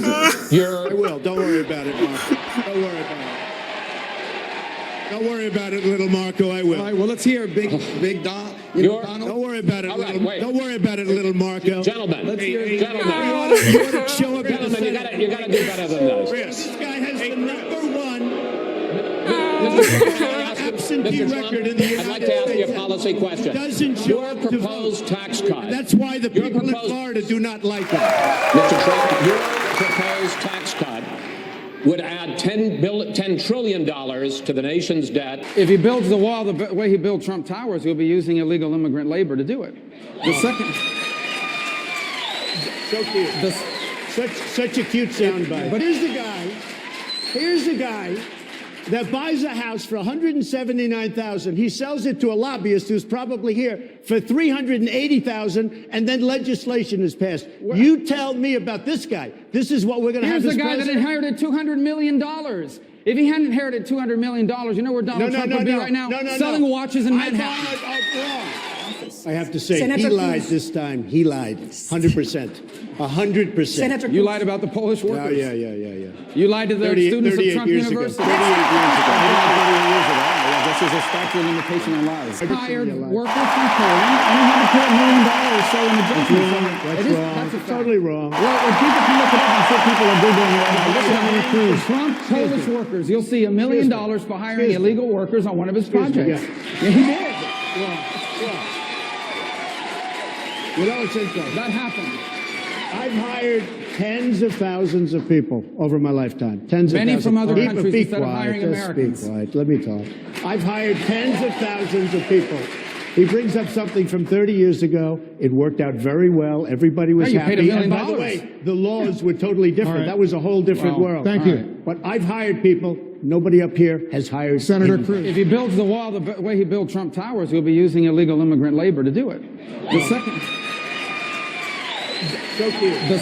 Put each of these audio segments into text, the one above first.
I will. Don't worry about it, Marco. Don't worry about it. Don't worry about it, little Marco. I will. All right, well, let's hear Big Don. Donald. Don't worry about it, right, little. wait. Don't worry about it, little Marco. Gentlemen, gentlemen, You ought to show up. gentlemen, you gotta do better than this. This guy has the number one absentee Mr. record in Trump, the I'd United like to ask you a States. policy question. Doesn't show Your up to proposed vote. tax cut. That's why the Your people in proposed- Florida do not like it. Mr. Trump, your proposed tax cut would add $10 trillion to the nation's debt. If he builds the wall the way he built Trump Towers, he'll be using illegal immigrant labor to do it. The second... So cute. Such a cute soundbite. But here's the guy that buys a house for $179,000. He sells it to a lobbyist who's probably here for $380,000, and then legislation is passed. You tell me about this guy. This is what we're going to have. Here's This the guy that president. inherited $200 million. If he hadn't inherited $200 million, you know where Donald Trump would be right now? Selling watches in Manhattan. I have to say, Senator he lied Cruz. this time. He lied. 100%. 100%. Senator You lied about the Polish workers. Yeah. You lied to the 38 students of 38 Trump years ago. University. 38 years ago. This is a statute of limitation on lies. Hired lied. workers from Poland, and he had to pay $1 million or so in the judgment. That's wrong. That's a fact. Totally wrong. Well, when people can look it up, I'm sure people are Googling it right now. Look at Senator Cruz. Trump Polish workers. You'll see $1 million for hiring illegal workers on one of his projects. Yeah, he did. You know, it's interesting. That happened. I've hired tens of thousands of people over my lifetime. Tens of Many thousands. from other Be- countries be instead of quiet, hiring just Americans. Be quiet. Let me talk. I've hired tens of thousands of people. He brings up something from 30 years ago. It worked out very well. Everybody was you paid happy. $1 million. And by the way, the laws were totally different. right. That was a whole different Well, world. thank you. But I've hired people. Nobody up here has hired Senator anybody. Cruz. If he builds the wall the way he built Trump Towers, he'll be using illegal immigrant labor to do it. The second... So cute.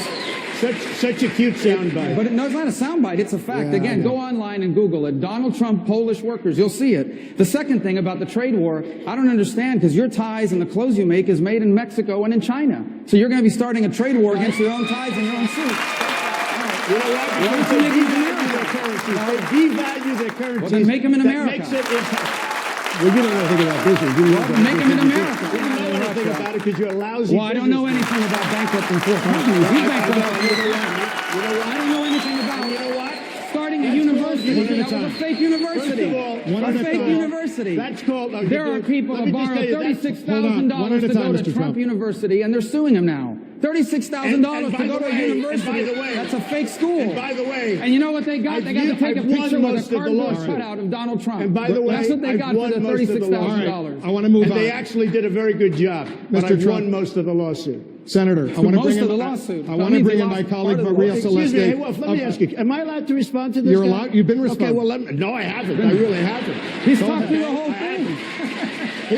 Such a cute soundbite. But no, it's not a soundbite. It's a fact. Yeah, Again, go online and Google it. Donald Trump, Polish workers. You'll see it. The second thing about the trade war, I don't understand, because your ties and the clothes you make is made in Mexico and in China. So you're going to be starting a trade war against your own ties and your own suits. You know what? Why don't you make them in America? They devalue their currencies. Well, then make them in America. That makes it well, you don't know anything about business. You Make them in America. You don't know anything about it because you're a lousy Well, I don't know businessman. anything about bankrupting four companies. You bankrupt. You know what? I don't know anything about You know what? starting a university. One at a That was a time. fake university. First of all, one a at a fake time. university. That's called. There are people let that me just borrowed tell you, that's- $36,000 One at a to time, go to Mr. Trump Trump. University, and they're suing him now. $36,000 And to by go the to a way- university. and by the way- That's a fake school. And by the way, And you know what they got? They got to take a I've won picture with most a of the cardboard lawsuit. cutout of Donald Trump. And by the way, that's what they I've got for won the most of the $36,000. I want to move and on. they actually did a very good job. But Mr. I've Trump. won most of the lawsuit. Senator, I want to most bring of in the lawsuit. I That want to means bring he in my lost colleague part of the Maria lawsuit. Excuse me, Celeste. hey, Wolf, let me ask you, am I allowed to respond to this You're guy? allowed- you've been Okay, responding. well, no, I haven't. I really haven't. He's Go talked through the ahead. whole I thing. haven't.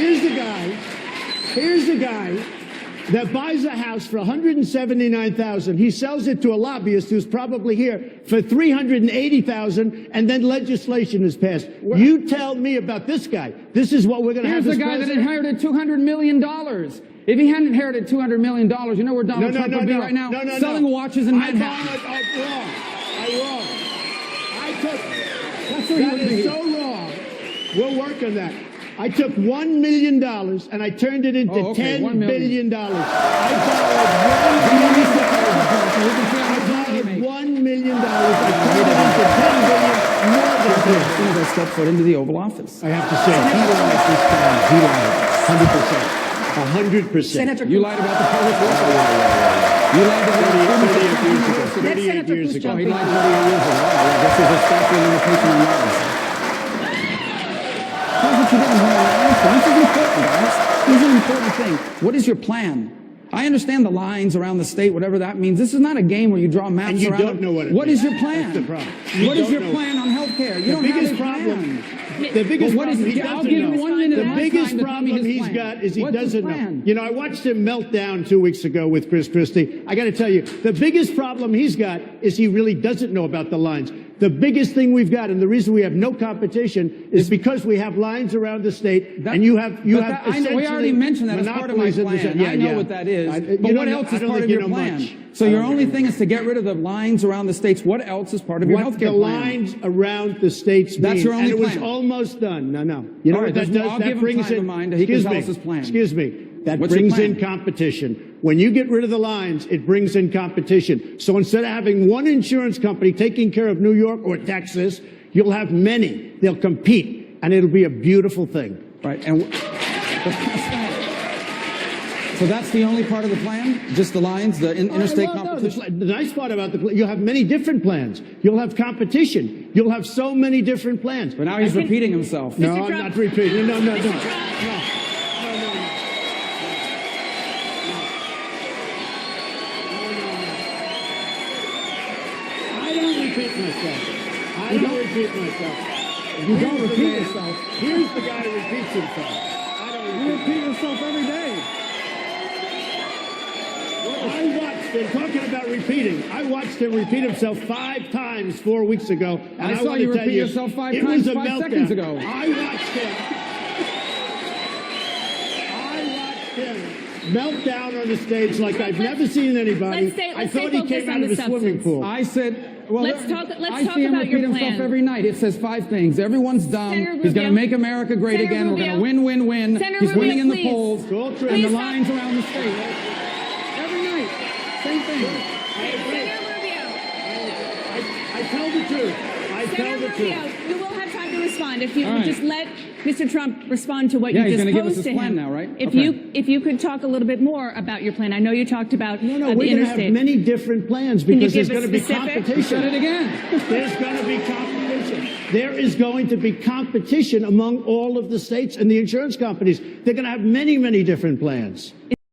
Here's the guy that buys a house for $179,000. He sells it to a lobbyist who's probably here for $380,000, and then legislation is passed. You tell me about this guy. This is what we're going to have. Here's the this guy that president. inherited $200 million. If he hadn't inherited $200 million, you know where Donald Trump would be right now? Selling watches in Manhattan. Wrong. I took. That's where he That would be. is so wrong. We'll work on that. I took $1 million and I turned it into okay, $1 $10 million. billion. I borrowed $1 million. I turned it into $10 billion more than As this. soon as I step foot into the Oval Office. I have to say, he lied this time. He lied. 100%. 100%. Senator You lied about the Polish workers. You lied to the students of Trump University. 38 years ago. Oh, he lied 38 years ago. I guess there's a statute of limitation on lies. Here's what you didn't hear in the answer. This is important, guys. This is an important thing. What is your plan? I understand the lines around the state, whatever that means. This is not a game where you draw maps And you around don't it. know what it What means. is your plan? That's the problem. What is don't your know. plan on health care? You The don't biggest have a problem. plan. The biggest Well, what is problem it? he I'll doesn't give you know. 1 minute The of my biggest time to tell me problem his he's plan. got is he What's his doesn't plan? know. You know, I watched him melt down 2 weeks ago with Chris Christie. I got to tell you, the biggest problem he's got is he really doesn't know about the lines. The biggest thing we've got, and the reason we have no competition, is because we have lines around the state, and you have we essentially already mentioned that as part of my monopolies in the plan. state. I know what that is. But what else is part of your plan? Much. So your only thing is to get rid of the lines around the states. What else is part of your health care plan? What the lines around the states That's mean. your only and it was plan. almost done. No. You know All what right, that does? I'll That give him brings time in. to mind. He can tell us his plan. Excuse me. That What's your brings plan? in competition. When you get rid of the lines, it brings in competition. So instead of having one insurance company taking care of New York or Texas, you'll have many. They'll compete, and it'll be a beautiful thing. Right. And so that's the only part of the plan? Just the lines, the interstate competition? The nice part about the plan, you'll have many different plans. You'll have competition. You'll have so many different plans. But now he's repeating himself. No, I'm not repeating. No. I don't repeat myself. You don't repeat yourself. Here's the guy who repeats himself. You repeat yourself every day. I watched him, talking about repeating, I watched him repeat himself 5 times 4 weeks ago. And I saw you repeat yourself 5 times 5 seconds ago. I watched him melt down on the stage like I've never seen anybody. I thought he came out of a swimming pool. I said, well, let's talk I see him about your repeat himself plan. every night. It says 5 things. Everyone's dumb. Senator He's going to Rubio. make America great Senator again. We're Rubio. going to win. Senator He's Rubio, winning in the please. polls. Go through. And the Please lines around the state. Every night. Same thing. Senator Rubio. I tell the truth. I tell Senator the Rubio, truth. you will have time to respond if you All would right. just let Mr. Trump respond to what Yeah, you he's just gonna give us posed his to plan him. now, right? If Okay. you could talk a little bit more about your plan. I know you talked about No, the we're going to have interstate. many different plans Can you because there's give going to us be specific? competition. Said it again. There's going to be competition. There is going to be competition among all of the states and the insurance companies. They're going to have many, many different plans.